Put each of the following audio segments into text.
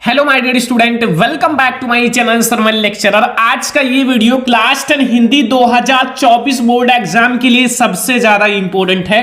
Hello my dear student, welcome back to my channel सरमल lecturer. आज का ये video class 10 Hindi 2024 board exam के लिए सबसे ज्यादा इंपॉर्टेंट है।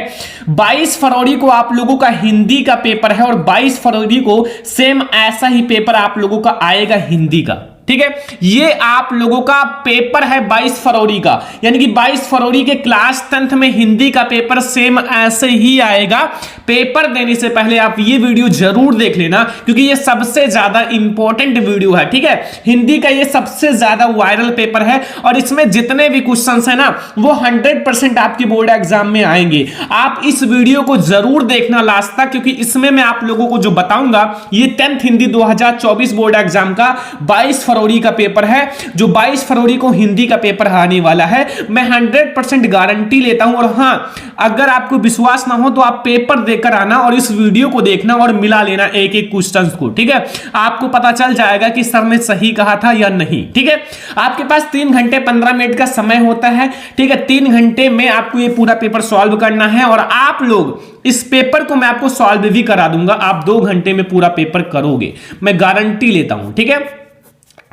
22 फरवरी को आप लोगों का हिंदी का पेपर है और 22 फरवरी को सेम ऐसा ही पेपर आप लोगों का आएगा हिंदी का। ठीक है, ये आप लोगों का पेपर है 22 फरवरी का, यानी कि 22 फरवरी के क्लास 10th में हिंदी का पेपर सेम ऐसे ही आएगा। पेपर देने से पहले आप ये वीडियो जरूर देख लेना, क्योंकि ये सबसे ज्यादा इंपॉर्टेंट वीडियो है। ठीक है, हिंदी का ये सबसे ज्यादा वायरल पेपर है और इसमें जितने भी क्वेश्चंस है ना वो 100% आपके बोर्ड एग्जाम में आएंगे। आप इस वीडियो को जरूर देखना लास्ट तक, क्योंकि इसमें मैं आप लोगों को जो बताऊंगा ये 10th हिंदी 2024 बोर्ड एग्जाम का 22 फरवरी का पेपर है, जो 22 फरवरी को हिंदी का पेपर आने वाला है। मैं 100% गारंटी लेता हूं। और हां, अगर आपको विश्वास ना हो तो आप पेपर देकर आना और इस वीडियो को देखना और मिला लेना एक एक क्वेश्चंस को। ठीक है, आपको पता चल जाएगा कि सर ने सही कहा था या नहीं। ठीक है, आपके पास 3 घंटे 15 मिनट का समय होता है। ठीक है, 3 घंटे में आपको ये पूरा पेपर सॉल्व करना है और आप लोग इस पेपर को मैं आपको सॉल्व भी करा दूंगा। आप 2 घंटे में पूरा पेपर करोगे, मैं गारंटी लेता हूं। ठीक है,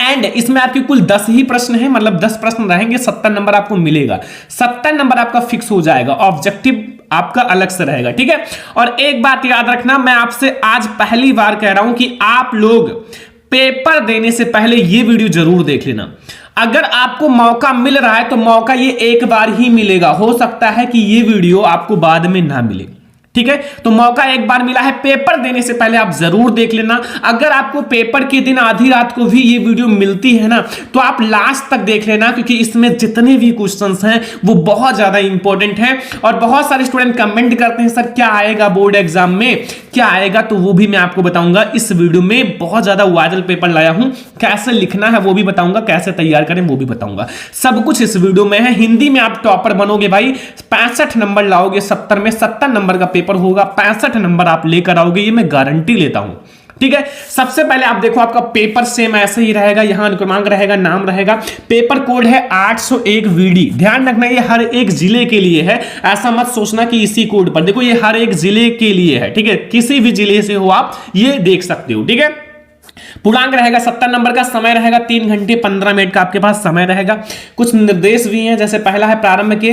एंड इसमें आपके कुल 10 ही प्रश्न हैं, मतलब 10 प्रश्न रहेंगे, 70 नंबर आपको मिलेगा। 70 नंबर आपका फिक्स हो जाएगा, ऑब्जेक्टिव आपका अलग से रहेगा। ठीक है, और एक बात याद रखना, मैं आपसे आज पहली बार कह रहा हूं कि आप लोग पेपर देने से पहले ये वीडियो जरूर देख लेना। अगर आपको मौका मिल रहा है तो मौका ये एक बार ही मिलेगा, हो सकता है कि ये वीडियो आपको बाद में ना मिले। ठीक है, तो मौका एक बार मिला है, पेपर देने से पहले आप जरूर देख लेना। अगर आपको पेपर के दिन आधी रात को भी ये वीडियो मिलती है ना तो आप लास्ट तक देख लेना, क्योंकि इसमें जितने भी क्वेश्चंस हैं वो बहुत ज्यादा इंपॉर्टेंट हैं। और बहुत सारे स्टूडेंट कमेंट करते हैं सर क्या आएगा बोर्ड एग्जाम में, क्या आएगा, तो वो भी मैं आपको बताऊंगा इस वीडियो में। बहुत ज्यादा वायरल पेपर लाया हूं, कैसे लिखना है वो भी बताऊंगा, कैसे तैयार करें वो भी बताऊंगा, सब कुछ इस वीडियो में है। हिंदी में आप टॉपर बनोगे भाई, 65 नंबर लाओगे 70 में, 70 नंबर का पेपर होगा, 65 नंबर आप लेकर आओगे, ये मैं गारंटी लेता हूं। ठीक है, सबसे पहले आप देखो आपका पेपर सेम ऐसे ही रहेगा। यहां क्रमांक रहेगा, नाम रहेगा, पेपर कोड है 801 VD। ध्यान रखना ये हर एक जिले के लिए है, ऐसा मत सोचना कि इसी कोड पर। देखो ये हर एक जिले के लिए है। ठीक है, किसी भी जिले से हो आप ये देख सकते हो। ठीक है, पूर्णांक रहेगा 70 नंबर का, समय रहेगा 3 घंटे 15 मिनट का आपके पास समय रहेगा। कुछ निर्देश भी हैं, जैसे पहला है प्रारंभ के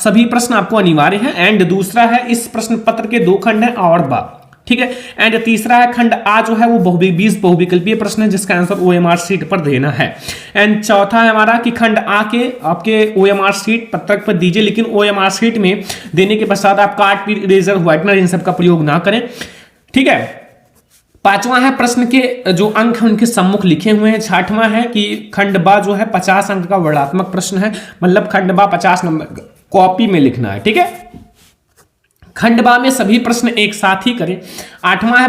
सभी प्रश्न आपको अनिवार्य हैं, एंड दूसरा है इस प्रश्न पत्र के 2 खंड हैं और बा। ठीक है, एंड तीसरा है खंड आ जो है वो 20 बहुविकल्पीय प्रश्न है जिसका आंसर OMR शीट पर देना है। एंड चौथा है हमारा कि खंड आ के आपके OMR शीट पत्रक पर दीजिए, लेकिन OMR शीट में देने के पश्चात आप कार्ड पीट इरेजर व्हाइटनर इन सब का प्रयोग ना करें। ठीक है, पांचवा है प्रश्न के जो अंक हैं उनके सम्मुख लिखे हुए हैं। छठवां है कि खंड बा जो है 50 अंक का वर्णात्मक प्रश्न है, मतलब खंड बा 50 नंबर कॉपी में लिखना है। ठीक है, खंड बा में सभी प्रश्न एक साथ ही करें। 8वां है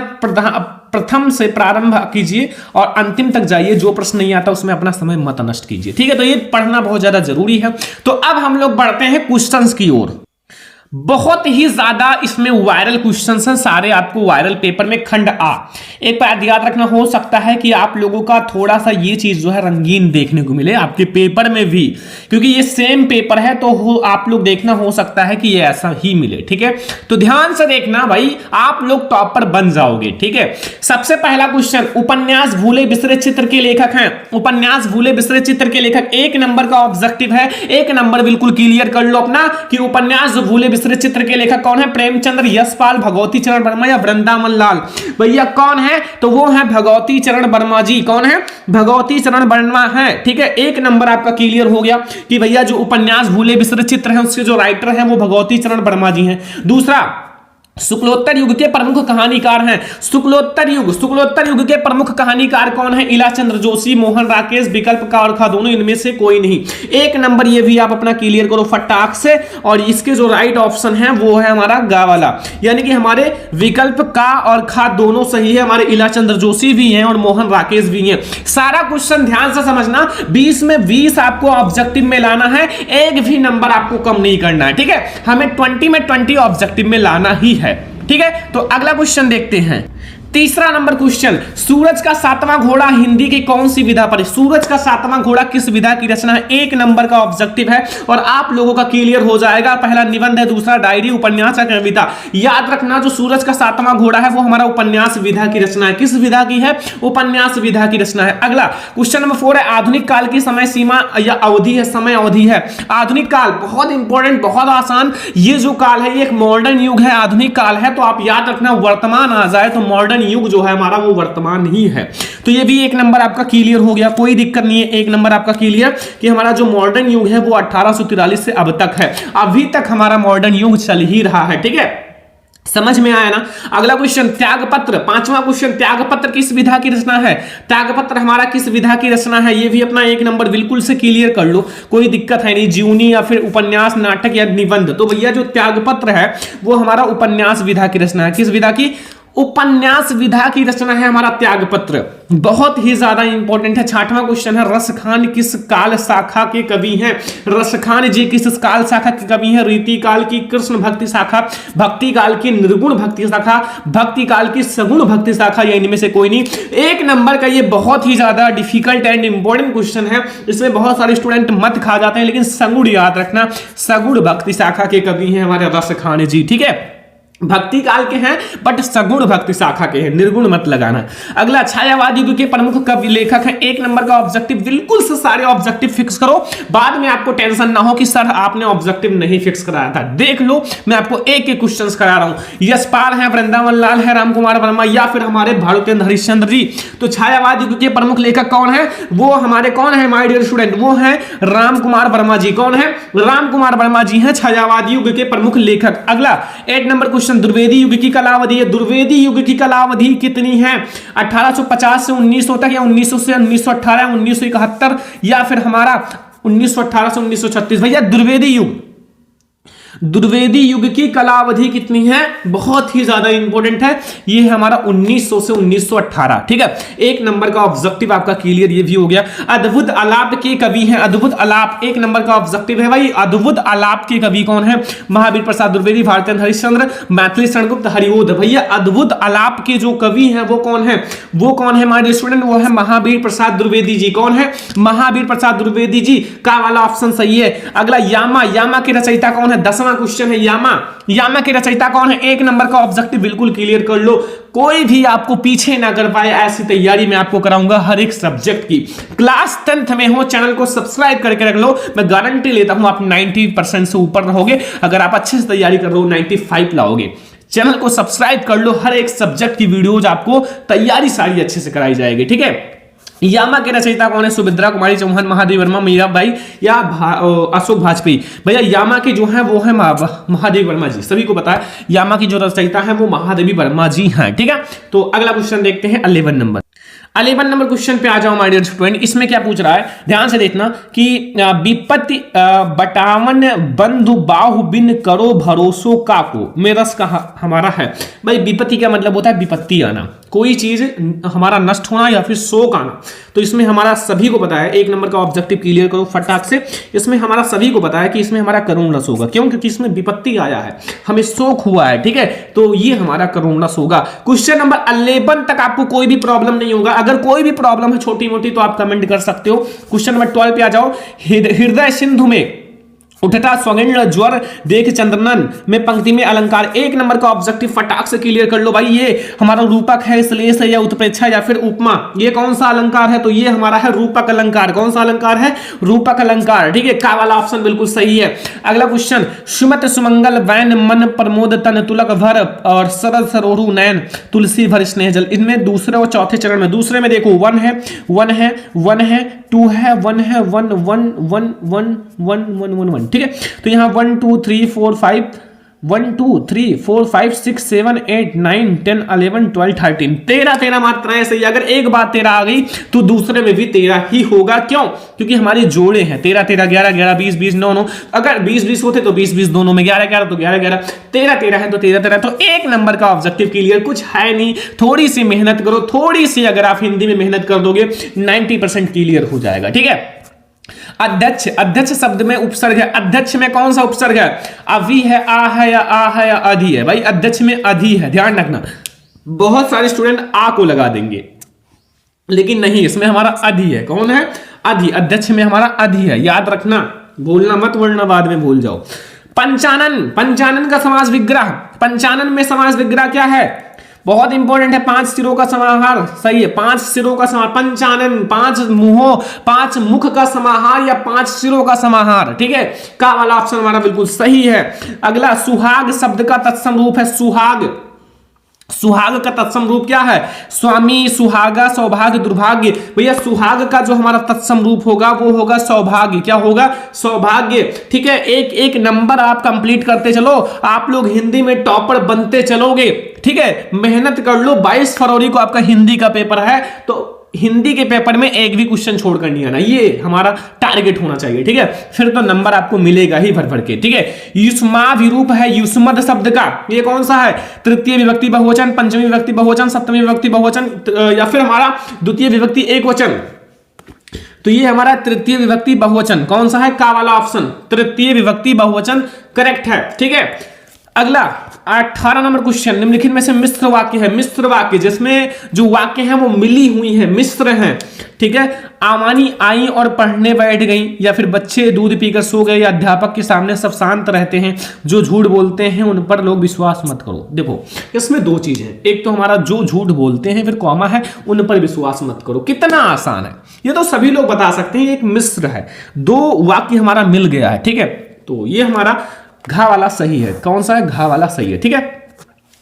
प्रथम से प्रारंभ कीजिए और अंतिम तक जाइए, जो प्रश्न नहीं आता उसमें अपना समय मत नष्ट कीजिए। ठीक है, तो ये पढ़ना बहुत ज्यादा जरूरी है। तो अब हम लोग बढ़ते हैं क्वेश्चंस की ओर। बहुत ही ज्यादा इसमें वायरल क्वेश्चंस हैं, सारे आपको वायरल पेपर में। खंड आ, एक बात याद रखना, हो सकता है कि आप लोगों का थोड़ा सा ये चीज जो है रंगीन देखने को मिले आपके पेपर में भी, क्योंकि ये सेम पेपर है तो आप लोग देखना हो सकता है कि ये ऐसा ही मिले। ठीक है, तो ध्यान से देखना भाई, आप लोग टॉपर बन जाओगे। ठीक है, सबसे पहला क्वेश्चन, उपन्यास भूले बिसरे चित्र के लेखक हैं। उपन्यास भूले बिसरे चित्र के लेखक 1 नंबर का ऑब्जेक्टिव है। 1 नंबर बिल्कुल क्लियर कर लो अपना कि उपन्यास भूले बिसरे चित्र के लेखक कौन है। प्रेमचंद्र, यशपाल, भगवती चरण वर्मा या वृंदावन लाल। भैया कौन है, तो वो है भगवती चरण वर्मा जी। कौन है, भगवती चरण वर्मा है। ठीक है, 1 नंबर आपका क्लियर हो गया कि भैया जो उपन्यास भूले बिसरे चित्र है उसके जो राइटर है वो भगवती चरण वर्मा जी हैं। दूसरा, शुक्लोत्तर युग के प्रमुख कहानीकार हैं। शुक्लोत्तर युग के प्रमुख कहानीकार कौन है। इलाचंद्र जोशी, मोहन राकेश, विकल्प का और खा दोनों, इनमें से कोई नहीं। 1 नंबर ये भी आप अपना क्लियर करो फटाक से। और इसके जो राइट ऑप्शन है वो है हमारा गा वाला, यानी कि हमारे विकल्प का और खा दोनों सही है। हमारे इलाचंद्र जोशी भी हैं और मोहन राकेश भी हैं। सारा क्वेश्चन ध्यान से समझना, 20 में 20 आपको ऑब्जेक्टिव में लाना है, एक भी नंबर आपको कम नहीं करना है। ठीक है, हमें 20 में 20 ऑब्जेक्टिव में लाना ही है। ठीक है, तो अगला क्वेश्चन देखते हैं। तीसरा नंबर क्वेश्चन, सूरज का सातवां घोड़ा हिंदी की कौन सी विधा पर है? सूरज का सातवां घोड़ा किस विधा की रचना है? एक नंबर का ऑब्जेक्टिव है और आप लोगों का क्लियर हो जाएगा। पहला निबंध है, दूसरा डायरी, उपन्यास या कविता। याद रखना, जो सूरज का सातवां घोड़ा है वो हमारा उपन्यास विधा की रचना है। किस विधा की है? उपन्यास विधा की रचना है। अगला क्वेश्चन नंबर 4 है, आधुनिक काल की समय सीमा या अवधि है, समय अवधि है। आधुनिक काल बहुत इंपॉर्टेंट, बहुत आसान। ये जो काल है ये एक मॉडर्न युग है, आधुनिक काल है, तो आप याद रखना वर्तमान आ जाए तो मॉडर्न युग जो है हमारा वो वर्तमान ही है। तो ये भी एक नंबर आपका क्लियर हो गया, कोई दिक्कत नहीं है। एक नंबर आपका क्लियर कि हमारा जो मॉडर्न युग है वो 1843 से अब तक है। अभी तक हमारा मॉडर्न युग चल ही रहा है, ठीक है, समझ में आया ना। अगला क्वेश्चन, त्यागपत्र, पांचवा क्वेश्चन, त्यागपत्र किस विधा की रचना है? त्यागपत्र हमारा किस विधा की रचना है? ये भी अपना एक नंबर बिल्कुल से क्लियर कर लो, कोई दिक्कत है नहीं। जीवनी या फिर उपन्यास, नाटक या निबंध? तो भैया जो त्यागपत्र है वो हमारा उपन्यास विधा की रचना है। किस विधा की? उपन्यास विधा की रचना है हमारा त्यागपत्र। बहुत ही ज्यादा इंपॉर्टेंट है। छठवां क्वेश्चन है, रसखान किस काल शाखा के कवि हैं? रसखान जी किस काल शाखा के कवि हैं? रीति काल की, कृष्ण भक्ति शाखा, भक्ति काल की, निर्गुण भक्ति शाखा, भक्ति काल की, सगुण भक्ति शाखा, या इनमें से कोई नहीं। एक नंबर का ये बहुत ही ज्यादा डिफिकल्ट एंड इंपॉर्टेंट क्वेश्चन है। इसमें बहुत सारे स्टूडेंट मत खा जाते हैं, लेकिन सगुण याद रखना, सगुण भक्ति शाखा के कवि हैं हमारे रसखान जी, ठीक है। भक्ति काल के हैं बट सगुण भक्ति शाखा के हैं, निर्गुण मत लगाना। अगला, छायावादी युग के प्रमुख कवि लेखक हैं। एक नंबर का ऑब्जेक्टिव, बिल्कुल से सारे ऑब्जेक्टिव फिक्स करो, बाद में आपको टेंशन ना हो कि सर आपने ऑब्जेक्टिव नहीं फिक्स कराया था। देख लो, मैं आपको एक एक क्वेश्चंस करा रहा हूं। यशपाल है, वृंदावन लाल है, राम कुमार वर्मा या फिर हमारे भारतेंद्र हरिश्चंद्र जी। तो छायावादी युग के प्रमुख लेखक कौन है? वो हमारे कौन है माय डियर स्टूडेंट? वो है राम कुमार वर्मा जी। कौन है? राम कुमार वर्मा जी हैं छायावादी युग के प्रमुख लेखक। अगला 8 नंबर क्वेश्चन, द्विवेदी युग की कालावधि है। द्विवेदी युग की कालावधि कितनी है? 1850 से 1900 तक, या 1900 से 1918, 1971, या फिर हमारा 1918 से 1936? भैया द्विवेदी युग, द्विवेदी युग की कालावधि कितनी है? बहुत ही ज्यादा इंपॉर्टेंट है, ये है हमारा 1900 से 1918, ठीक है। एक नंबर का ऑब्जेक्टिव आपका क्लियर ये भी हो गया। अद्भुत आलाप के कवि हैं। अद्भुत आलाप एक नंबर का ऑब्जेक्टिव है भाई। अद्भुत आलाप के कवि कौन है? महावीर प्रसाद द्विवेदी, भारतेंद्र हरिश्चंद्र, मैथिली शरणगुप्त, हरिओध। भैया अद्भुत आलाप के जो कवि हैं वो कौन है? वो कौन है हमारे स्टूडेंट? वो है महावीर प्रसाद द्विवेदी जी। कौन है? महावीर प्रसाद द्विवेदी जी का वाला ऑप्शन सही है। अगला, यामा, यामा के रचयिता कौन है? 10वां क्वेश्चन है, यामा, यामा के रचयिता कौन है? एक नंबर का ऑब्जेक्टिव बिल्कुल क्लियर कर लो, कोई भी आपको पीछे ना कर पाए, ऐसी तैयारी मैं आपको कराऊंगा हर एक सब्जेक्ट की। क्लास 10th में हो, चैनल को सब्सक्राइब करके रख लो, मैं गारंटी लेता हूं आप 90% से ऊपर रहोगे। अगर आप अच्छे से तैयारी कर रहे हो 95 लाओगे। चैनल को सब्सक्राइब कर लो, हर एक सब्जेक्ट की वीडियोज आपको तैयारी सारी अच्छे से कराई जाएगी, ठीक है। यामा के रचयिता कौन है? सुभद्रा कुमारी चौहान, महादेव वर्मा, मीराबाई या अशोक वाजपेयी? भैया यामा के जो है वो है महादेव वर्मा जी, सभी को पता है यामा की जो रचयिता है वो महादेवी वर्मा जी हैं, ठीक है। तो अगला क्वेश्चन देखते हैं 11 नंबर। 11 नंबर क्वेश्चन पे आ जाओ माय डियर स्टूडेंट। इसमें क्या पूछ रहा है, ध्यान से देखना कि विपत्ति बटावन बंधु बाहु बिन करो भरोसो काको में रस का हमारा है। भाई विपत्ति का मतलब होता है विपत्ति आना, कोई चीज हमारा नष्ट होना या फिर शोक आना। तो इसमें हमारा सभी को पता है, एक नंबर का ऑब्जेक्टिव क्लियर करो फटाक से। इसमें हमारा सभी को पता है कि इसमें हमारा करुण रस होगा। क्यों? क्योंकि इसमें विपत्ति आया है, हमें शोक हुआ है, ठीक है। तो ये हमारा करुण रस होगा। क्वेश्चन नंबर 11 तक आपको कोई भी प्रॉब्लम नहीं होगा। अगर कोई भी प्रॉब्लम है छोटी मोटी तो आप कमेंट कर सकते हो। क्वेश्चन नंबर 12 पे आ जाओ। हृदय सिंधु में उठता स्वर्ण ज्वर देख चंद्रनन में पंक्ति में अलंकार। एक नंबर का ऑब्जेक्टिव फटाक से क्लियर कर लो भाई। ये हमारा रूपक है, श्लेष है या उत्प्रेक्षा या फिर उपमा? ये कौन सा अलंकार है? तो ये हमारा है रूपक अलंकार। कौन सा अलंकार है? रूपक अलंकार, ठीक है। का वाला ऑप्शन बिल्कुल सही है। अगला क्वेश्चन, सुमत सुमंगल वैन मन प्रमोद तन तुलक भर और सरल सरोरु नयन तुलसी भर स्नेह जल। इनमें दूसरे और चौथे चरण में, दूसरे में देखो 1 है 1 है 1 है 2 है 1 है 1 1 1 1 1 1 1 1, ठीक है। तो यहां 1 2 3 4 5 1 2 3 4 5 6 7 8 9 10 11 12 13 13 मात्राएं सही। अगर एक बार 13 आ गई तो दूसरे में भी 13 ही होगा। क्यों? क्योंकि हमारे जोड़े हैं 13 13 11 11 20 20 9 9। अगर 20 20 होते तो 20 20 दोनों में 11 11 तो 11 11 13 13 है तो 13 13। तो एक नंबर का ऑब्जेक्टिव क्लियर, कुछ है नहीं। थोड़ी सी मेहनत करो, थोड़ी सी अगर आप हिंदी में मेहनत कर दोगे 90% क्लियर हो जाएगा, ठीक है। अध्यक्ष, अध्यक्ष शब्द में उपसर्ग है। अध्यक्ष में कौन सा उपसर्ग है? अभी है, आ है या अधि है? भाई अध्यक्ष में अधि है, ध्यान रखना। बहुत सारे स्टूडेंट आ को लगा देंगे, लेकिन नहीं, इसमें हमारा अधि है। कौन है? अधि। अध्यक्ष में हमारा अधि है, याद रखना, बोलना मत वरना बाद में भूल जाओ। पंचानन, पंचानन का समास विग्रह, पंचानन में समास विग्रह क्या है? बहुत इंपॉर्टेंट है, 5 सिरों का समाहार। सही है, 5 सिरों का समाहार। पंचानन 5 मुंहों 5 मुख का समाहार या 5 सिरों का समाहार। ठीक है, का वाला ऑप्शन हमारा बिल्कुल सही है। अगला, सुहाग शब्द का तत्सम रूप है सुहाग। सुहाग का तत्सम रूप क्या है? स्वामी, सुहागा, सौभाग्य, दुर्भाग्य। भैया सुहाग का जो हमारा तत्सम रूप होगा वो होगा सौभाग्य। क्या होगा? सौभाग्य। ठीक है, एक एक नंबर आप कंप्लीट करते चलो, आप लोग हिंदी में टॉपर बनते चलोगे। ठीक है, मेहनत कर लो। 22 फरवरी को आपका हिंदी का पेपर है, तो हिंदी के पेपर में एक भी क्वेश्चन छोड़कर नहीं आना, ये हमारा टारगेट होना चाहिए। ठीक है, फिर तो नंबर आपको मिलेगा ही भर भर के। ठीक है, युष्मा विरूप है युष्मद शब्द का, ये कौन सा है? तृतीय विभक्ति बहुवचन, पंचमी विभक्ति बहुवचन, सप्तमी विभक्ति बहुवचन, या फिर हमारा द्वितीय विभक्ति एकवचन। तो ये हमारा तृतीय विभक्ति बहुवचन। कौन सा है? का वाला ऑप्शन, तृतीय विभक्ति बहुवचन करेक्ट है। ठीक है, अगला 18 नंबर क्वेश्चन, निम्नलिखित में से मिश्र वाक्य है। मिश्र वाक्य जिसमें जो वाक्य है वो मिली हुई है, मिश्र है। ठीक है, आमानी आई और पढ़ने बैठ गई, या फिर बच्चे दूध पीकर सो गए, या अध्यापक के सामने सब शांत रहते हैं, जो झूठ बोलते हैं उन पर लोग विश्वास मत करो। देखो इसमें दो चीज है, एक तो हमारा जो झूठ बोलते हैं, फिर कॉमा है, उन पर विश्वास मत करो। कितना आसान है, ये तो सभी लोग बता सकते हैं। एक मिश्र है, दो वाक्य हमारा मिल गया है। ठीक है, तो ये हमारा घा वाला सही है। कौन सा है? घा वाला सही है। ठीक है,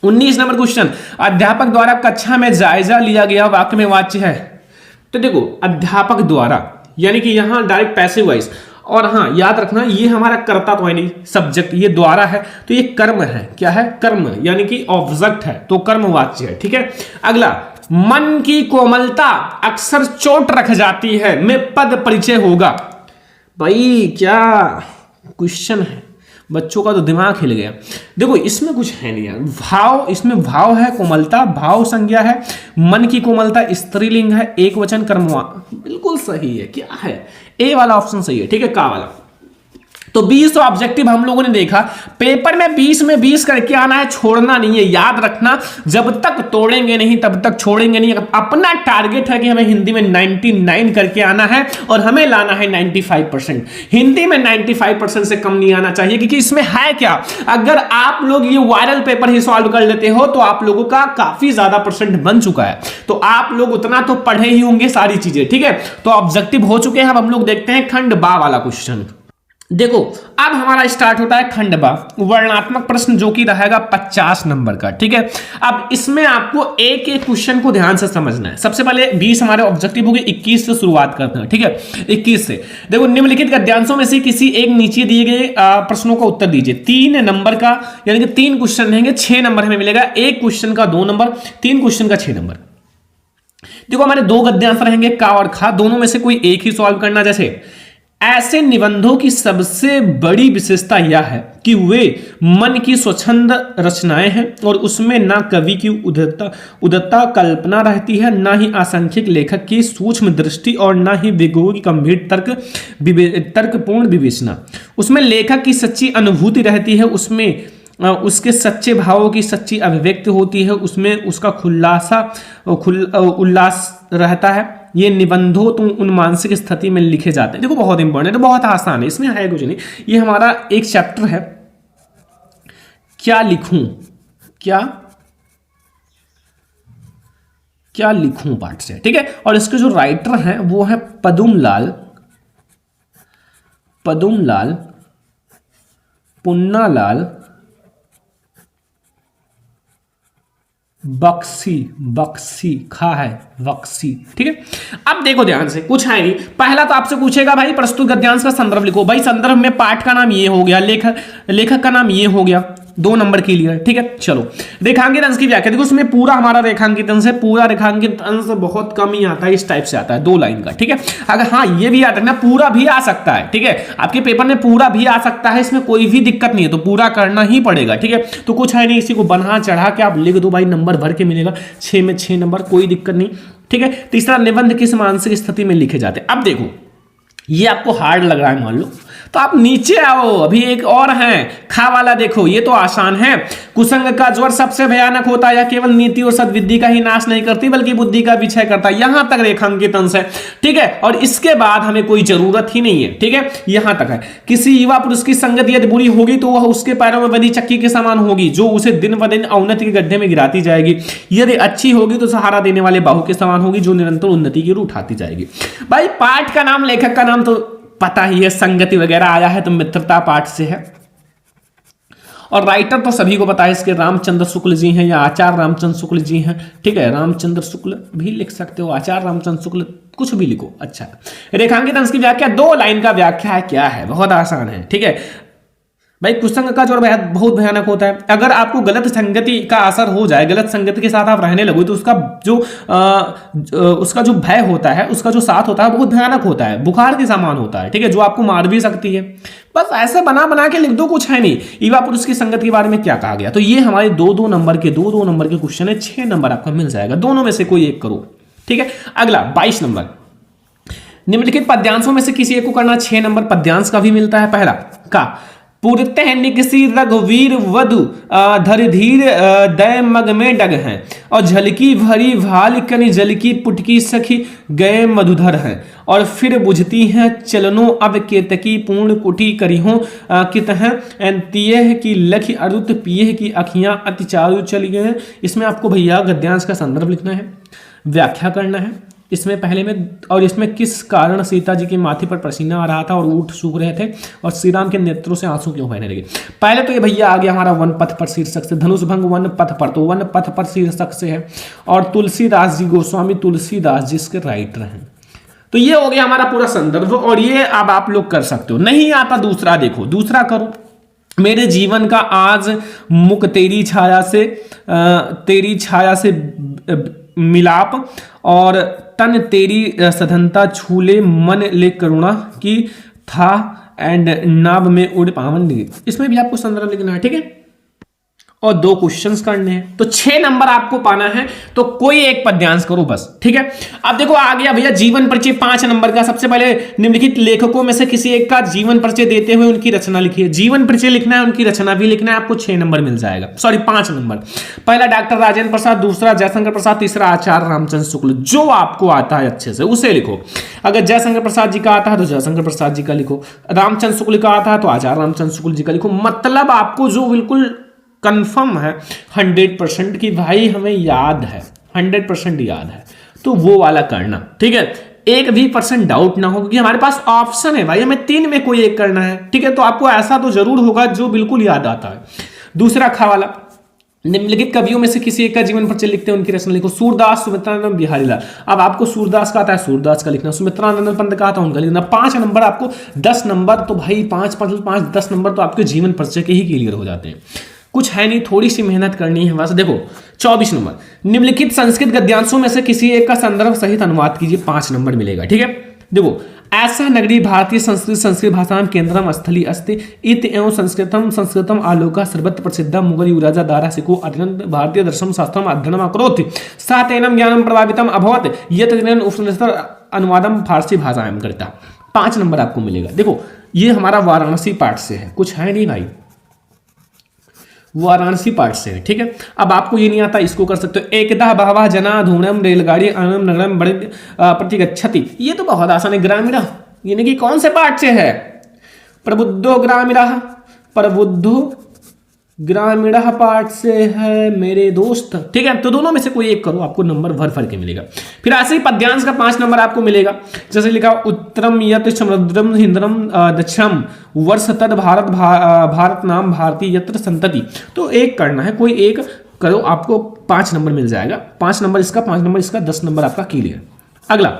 19 नंबर क्वेश्चन, अध्यापक द्वारा कक्षा में जायजा लिया गया वाक्य में वाच्य है। तो देखो अध्यापक द्वारा, यानी कि यहां डायरेक्ट पैसिव वॉइस, और हाँ याद रखना ये हमारा कर्ता तो है नहीं, सब्जेक्ट, ये द्वारा है, तो ये कर्म है। क्या है? कर्म, यानी कि ऑब्जेक्ट है, तो कर्मवाच्य है। ठीक है, अगला, मन की कोमलता अक्सर चोट रख जाती है में पद परिचय होगा। भाई क्या क्वेश्चन है, बच्चों का तो दिमाग हिल गया। देखो इसमें कुछ है नहीं यार, भाव, इसमें भाव है, कोमलता भाव संज्ञा है, मन की कोमलता स्त्रीलिंग है, एक वचन कर्मवा, बिल्कुल सही है। क्या है? ए वाला ऑप्शन सही है। ठीक है, का वाला। तो 20 ऑब्जेक्टिव हम लोगों ने देखा, पेपर में 20 में 20 करके आना है, छोड़ना नहीं है। याद रखना, जब तक तोड़ेंगे नहीं तब तक छोड़ेंगे नहीं। अपना टारगेट है कि हमें हिंदी में 99 करके आना है और हमें लाना है 95%। हिंदी में 95% से कम नहीं आना चाहिए, क्योंकि इसमें है क्या, अगर आप लोग ये वायरल पेपर ही सॉल्व कर लेते हो तो आप लोगों का काफी ज्यादा परसेंट बन चुका है। तो आप लोग उतना तो पढ़े ही होंगे सारी चीजें। ठीक है, तो ऑब्जेक्टिव हो चुके हैं। अब हम लोग देखते हैं खंड बा वाला क्वेश्चन। देखो अब हमारा स्टार्ट होता है खंड बा, वर्णनात्मक प्रश्न, जो कि रहेगा 50 नंबर का। ठीक है, अब इसमें आपको एक एक क्वेश्चन को ध्यान से समझना है। सबसे पहले 20 हमारे ऑब्जेक्टिव हो गए, 21 से शुरुआत करते हैं। ठीक है, 21 से देखो, निम्नलिखित गद्यांशों में से किसी एक नीचे दिए गए प्रश्नों का उत्तर दीजिए। 3 नंबर का, यानी कि 3 क्वेश्चन रहेंगे, 6 नंबर हमें मिलेगा। एक क्वेश्चन का 2 नंबर, 3 क्वेश्चन का 6 नंबर। देखो हमारे 2 गद्यांश रहेंगे, का और खा, दोनों में से कोई एक ही सॉल्व करना। जैसे ऐसे निबंधों की सबसे बड़ी विशेषता यह है कि वे मन की स्वच्छंद रचनाएं हैं और उसमें ना कवि की उदात्त कल्पना रहती है, ना ही असंख्यक लेखक की सूक्ष्म दृष्टि, और ना ही विज्ञों की गंभीर तर्कपूर्ण विवेचना। उसमें लेखक की सच्ची अनुभूति रहती है, उसमें उसके सच्चे भावों की सच्ची अभिव्यक्ति होती है, उसमें उसका उल्लास रहता है। ये निबंधों तो उन मानसिक स्थिति में लिखे जाते हैं। देखो बहुत इंपॉर्टेंट है, बहुत आसान है, इसमें है कुछ नहीं। ये हमारा एक चैप्टर है, क्या लिखूं, क्या लिखूं पाठ से। ठीक है, और इसके जो राइटर हैं वो है पदुमलाल पुन्नालाल बक्सी खा है बक्सी। ठीक है, अब देखो ध्यान से, कुछ है नहीं। पहला तो आपसे पूछेगा भाई प्रस्तुत गद्यांश का संदर्भ लिखो। भाई संदर्भ में पाठ का नाम ये हो गया, लेखक का नाम ये हो गया, 2 नंबर के लिए। ठीक है, चलो रेखांकित अंश की व्याख्या। देखो उसमें पूरा हमारा रेखांकित अंश है, पूरा रेखांकित अंश बहुत कम ही आता है, इस टाइप से आता है 2 लाइन का। ठीक है, अगर हाँ ये भी याद रखना, पूरा भी आ सकता है। ठीक है, आपके पेपर में पूरा भी आ सकता है, इसमें कोई भी दिक्कत नहीं है, तो पूरा करना ही पड़ेगा। ठीक है, तो कुछ है नहीं, इसी को बना चढ़ा के आप लिख दो भाई, नंबर भर के मिलेगा, 6 में 6 नंबर, कोई दिक्कत नहीं। ठीक है, तीसरा, निबंध किस मानसिक स्थिति में लिखे जाते हैं। अब देखो ये आपको हार्ड लग रहा है मान लो, तो आप नीचे आओ, अभी एक और है खा वाला, देखो ये तो आसान है। कुसंग का ज्वर सबसे भयानक होता है, या केवल नीति और सद्विद्धि का ही नाश नहीं करती बल्कि बुद्धि का विक्षय करता है। यहां तक रेखांकित अंश है, ठीक है। और इसके बाद हमें कोई जरूरत ही नहीं है, ठीक है, यहां तक है। किसी युवा पुरुष की संगत यदि बुरी होगी तो वह उसके पैरों में बंधी चक्की के समान होगी, जो उसे दिन ब दिन अवनति के गड्ढे में गिराती जाएगी। यदि अच्छी होगी तो सहारा देने वाले बाहु के समान होगी, जो निरंतर उन्नति की ओर उठाती जाएगी। भाई पाठ का नाम, लेखक का नाम तो पता ही है, संगति वगैरह आया है तो मित्रता पाठ से है। और राइटर तो सभी को पता है इसके, रामचंद्र शुक्ल जी हैं या आचार्य रामचंद्र शुक्ल जी हैं, ठीक है। रामचंद्र शुक्ल भी लिख सकते हो, आचार्य रामचंद्र शुक्ल, कुछ भी लिखो, अच्छा। रेखांकित अंश की व्याख्या, 2 लाइन का व्याख्या है, क्या है, बहुत आसान है, ठीक है भाई। कुसंग का ज्वर बहुत भयानक होता है। अगर आपको गलत संगति का असर हो जाए, गलत संगति के साथ आप रहने लगो, तो उसका जो भय होता है, उसका जो साथ होता है बहुत भयानक होता है, बुखार के समान होता है, ठीक है, जो आपको मार भी सकती है। बस ऐसे बना बना के लिख दो, कुछ है नहीं। युवा पुरुष की संगत के बारे में क्या कहा गया, तो ये हमारे 2-2 नंबर के 2-2 नंबर के क्वेश्चन है, 6 नंबर आपका मिल जाएगा, दोनों में से कोई एक करो, ठीक है। अगला 22 नंबर, निम्नलिखित पद्यांशों में से किसी एक को करना। 6 नंबर पद्यांश का भी मिलता है। पहला का, पुरतः निकसी रघुवीर वधु धरधीर दय मग में डग हैं, और झलकी भरी भाल कनि जलकी पुटकी सखी गए मधुधर हैं, और फिर बुझती हैं चलनो अब केतकी पूर्ण कुटी करिहों कितह तीयह की लखी अरुत पियह की अखियां अति चारु चली गए। इसमें आपको भैया गद्यांश का संदर्भ लिखना है, व्याख्या करना है इसमें पहले में, और इसमें किस कारण सीता जी के माथे पर पसीना आ रहा था और ऊँट सूख रहे थे, और श्री राम के नेत्रों से आंसू क्यों बहने लगे। पहले तो ये भैया आ गया हमारा वन पथ पर शीर्षक से, धनुष भंग वन पथ पर, तो वन पथ पर शीर्षक से है, और तुलसीदास जी, गोस्वामी तुलसीदास जी इसके राइटर हैं। तो ये हो गया हमारा पूरा संदर्भ, और ये अब आप लोग कर सकते हो। नहीं आता दूसरा, देखो दूसरा करो। मेरे जीवन का आज मुख तेरी छाया से मिलाप, और तन तेरी सधनता छूले मन ले करुणा की था एंड नाभ में उड़ पावन। इसमें भी आपको संदर्भ लिखना है, ठीक है, और 2 क्वेश्चंस करने हैं, तो 6 नंबर आपको पाना है, तो कोई एक पद्यांश करो बस, ठीक है। अब देखो आ गया भैया जीवन परिचय 5 नंबर का। सबसे पहले निम्नलिखित लेखकों में से किसी एक का जीवन परिचय देते हुए उनकी रचना लिखिए। जीवन परिचय लिखना है, उनकी रचना भी लिखना है, आपको 6 नंबर मिल जाएगा, सॉरी 5 नंबर। पहला डॉक्टर राजेंद्र प्रसाद, दूसरा जयशंकर प्रसाद, तीसरा आचार्य रामचंद्र शुक्ल। जो आपको आता है अच्छे से उसे लिखो। अगर जयशंकर प्रसाद जी का आता है तो जयशंकर प्रसाद जी का लिखो, रामचंद्र शुक्ल का आता है तो आचार्य रामचंद्र शुक्ल जी का लिखो। मतलब आपको जो बिल्कुल कंफर्म है 100% की भाई हमें याद है, 100% याद है, तो वो वाला करना, ठीक है। 1 भी % डाउट ना हो, क्योंकि हमारे पास ऑप्शन है भाई, हमें 3 में कोई एक करना है, ठीक है। तो आपको ऐसा तो जरूर होगा जो बिल्कुल याद आता है। दूसरा खा वाला, निम्नलिखित कवियों में से किसी एक का जीवन परिचय लिखते हैं, उनकी रचना लिखो। सूरदास, सुमित्रानंद, बिहारी लाल। अब आपको सूरदास का आता है, सूरदास का लिखना, सुमित्रानंद पंत का आता है, उनका लिखना। 5 नंबर आपको, 10 नंबर तो भाई 5 10 नंबर तो आपके जीवन परिचय के ही क्लियर हो जाते हैं, कुछ है नहीं, थोड़ी सी मेहनत करनी है बस। देखो 24 नंबर, निम्नलिखित संस्कृत गद्यांशों में से किसी एक का संदर्भ सहित अनुवाद कीजिए, 5 नंबर मिलेगा, ठीक है। देखो, ऐसा नगरी भारतीय संस्कृत भाषा केंद्रम स्थली अस्ति इत एवं संस्कृतम आलोका सर्वत्र प्रसिद्ध मुगल युवराजा दारा सिको अत्यंत भारतीय दर्शन शास्त्रम अध्ययनम अकरोत् सा तेनम ज्ञानम प्रभावितम अभवत यत उपनिषद अनुवादम फारसी भाषाएं करता। 5 नंबर आपको मिलेगा। देखो ये हमारा वाराणसी पाठ से है, कुछ है नहीं भाई, वाराणसी पार्ट से है, ठीक है। अब आपको ये नहीं आता, इसको कर सकते हो। एकदा बहवः जना धूमरम रेलगाड़ी अनम नगरम बड़े प्रतिगच्छति, ये तो बहुत आसान है। ग्रामीण यानी कि कौन से पार्ट से है, प्रबुद्धो ग्रामीण, प्रबुद्धो ग्रामीण पार्ट से है मेरे दोस्त, ठीक है। तो दोनों में से कोई एक करो, आपको नंबर भर के मिलेगा। फिर ऐसे ही पद्यांश का 5 नंबर आपको मिलेगा, जैसे लिखा उत्तरम यत समुद्रम हिंद्रम दक्षम वर्ष तद भारत नाम भारती यत्र संतति, तो एक करना है, कोई एक करो, आपको 5 नंबर मिल जाएगा। 5 नंबर इसका, 5 नंबर इसका, 10 नंबर आपका क्लियर। अगला,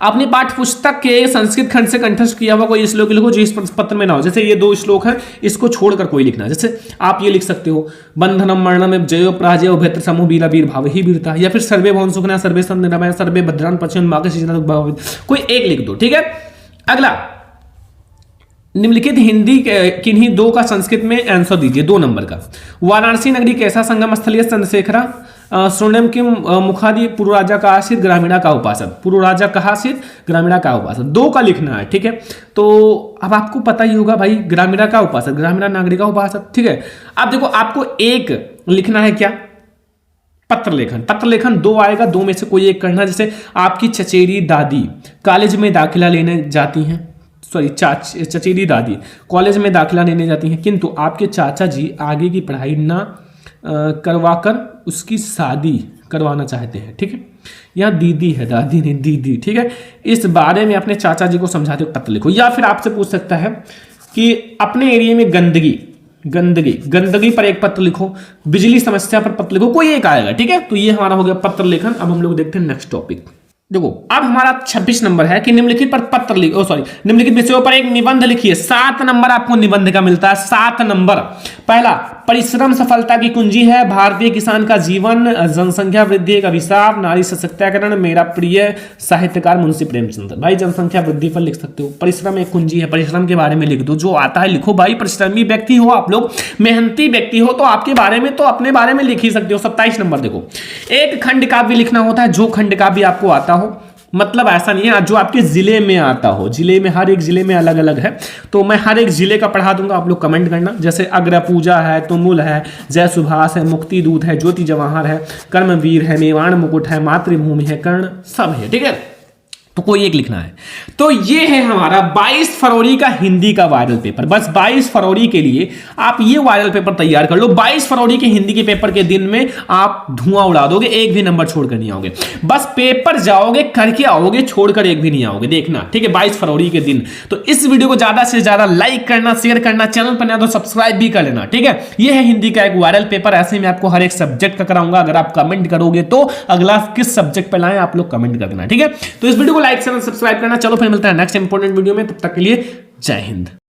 आपने पाठ्य पुस्तक के संस्कृत खंड से कंठस्थ किया हुआ कोई श्लोक लिखो जो इस पत्र में ना हो। जैसे ये 2 श्लोक हैं, इसको छोड़कर कोई लिखना। जैसे आप ये लिख सकते हो, बंधनम मरणम जयो पराजय उभयत्र समूह वीरा वीर भाव ही वीरता, या फिर सर्वे भवन सुखना सर्वे संनिरामय सर्वे भद्रान पश्चिम मार्ग कोई एक लिख दो, ठीक है। अगला, निम्नलिखित हिंदी किन्हीं 2 का संस्कृत में आंसर दीजिए, 2 नंबर का। वाराणसी नगरी कैसा संगम स्थल है, चंद्रशेखरा स्वर्णम किम मुखादि पूर्व राजा का आसित ग्रामीणा का उपासक, पूर्व राजा का आसित ग्रामीणा का उपासक, दो का लिखना है, ठीक है। तो अब आपको पता ही होगा भाई, ग्रामीणा का उपासक, ग्रामीणा नागरिका उपासक, ठीक है। अब देखो आपको एक लिखना है क्या, पत्र लेखन। पत्र लेखन दो आएगा, दो में से कोई एक करना। जैसे आपकी चचेरी दादी कॉलेज में दाखिला लेने जाती हैं, सॉरी चचेरी दादी कॉलेज में दाखिला लेने जाती हैं, किंतु आपके चाचा जी आगे की पढ़ाई ना करवाकर उसकी शादी करवाना चाहते हैं, ठीक है। यहाँ दीदी है, दादी नहीं दीदी, ठीक है। इस बारे में अपने चाचा जी को समझाते हुए पत्र लिखो। या फिर आपसे पूछ सकता है कि अपने एरिया में गंदगी पर एक पत्र लिखो, बिजली समस्या पर पत्र लिखो, कोई एक आएगा, ठीक है। तो ये हमारा हो गया पत्र लेखन। अब हम लोग देखते हैं नेक्स्ट टॉपिक। देखो अब हमारा 26 नंबर है कि निम्नलिखित पर पत्र निम्नलिखित विषयों पर एक निबंध लिखिए। 7 नंबर आपको निबंध का मिलता है, 7 नंबर। पहला, परिश्रम सफलता की कुंजी है, भारतीय किसान का जीवन, जनसंख्या वृद्धि एक अभिशाप, नारी सशक्तिकरण, मेरा प्रिय साहित्यकार मुंशी प्रेमचंद। भाई जनसंख्या वृद्धि पर लिख सकते हो, परिश्रम एक कुंजी है, परिश्रम के बारे में लिख दो, जो आता है लिखो भाई। परिश्रमी व्यक्ति हो आप लोग, मेहनती व्यक्ति हो, तो आपके बारे में तो अपने बारे में लिख ही सकते हो। 27 नंबर देखो, एक खंड काव्य लिखना होता है, जो खंड काव्य आपको आता हो, मतलब ऐसा नहीं है जो आपके जिले में आता हो, जिले में हर एक जिले में अलग अलग है, तो मैं हर एक जिले का पढ़ा दूंगा, आप लोग कमेंट करना। जैसे अग्र पूजा है, तुमुल है, जय सुभाष है, मुक्ति दूत है, ज्योति जवाहर है, कर्मवीर है, मेवाड़ मुकुट है, मातृभूमि है, कर्ण, सब है, ठीक है। तो कोई एक लिखना है। तो ये है हमारा 22 फरवरी का हिंदी का वायरल पेपर। बस 22 फरवरी के लिए आप ये वायरल पेपर तैयार कर लो। 22 फरवरी के हिंदी के पेपर के दिन में आप धुआं उड़ा दोगे, एक भी नंबर छोड़कर नहीं आओगे। बस पेपर जाओगे, करके आओगे, छोड़कर एक भी नहीं आओगे, देखना, ठीक है। 22 फरवरी के दिन। तो इस वीडियो को ज्यादा से ज्यादा लाइक करना, शेयर करना, चैनल पर नया तो सब्सक्राइब भी कर लेना, ठीक है। यह है हिंदी का एक वायरल पेपर। ऐसे में आपको हर एक सब्जेक्ट का कराऊंगा। अगर आप कमेंट करोगे तो अगला किस सब्जेक्ट पर लाएं आप लोग कमेंट कर देना, ठीक है। तो इस वीडियो को लाइक, चैनल सब्सक्राइब करना। चलो फिर मिलते हैं नेक्स्ट इंपॉर्टेंट वीडियो में, तब तक के लिए जय हिंद।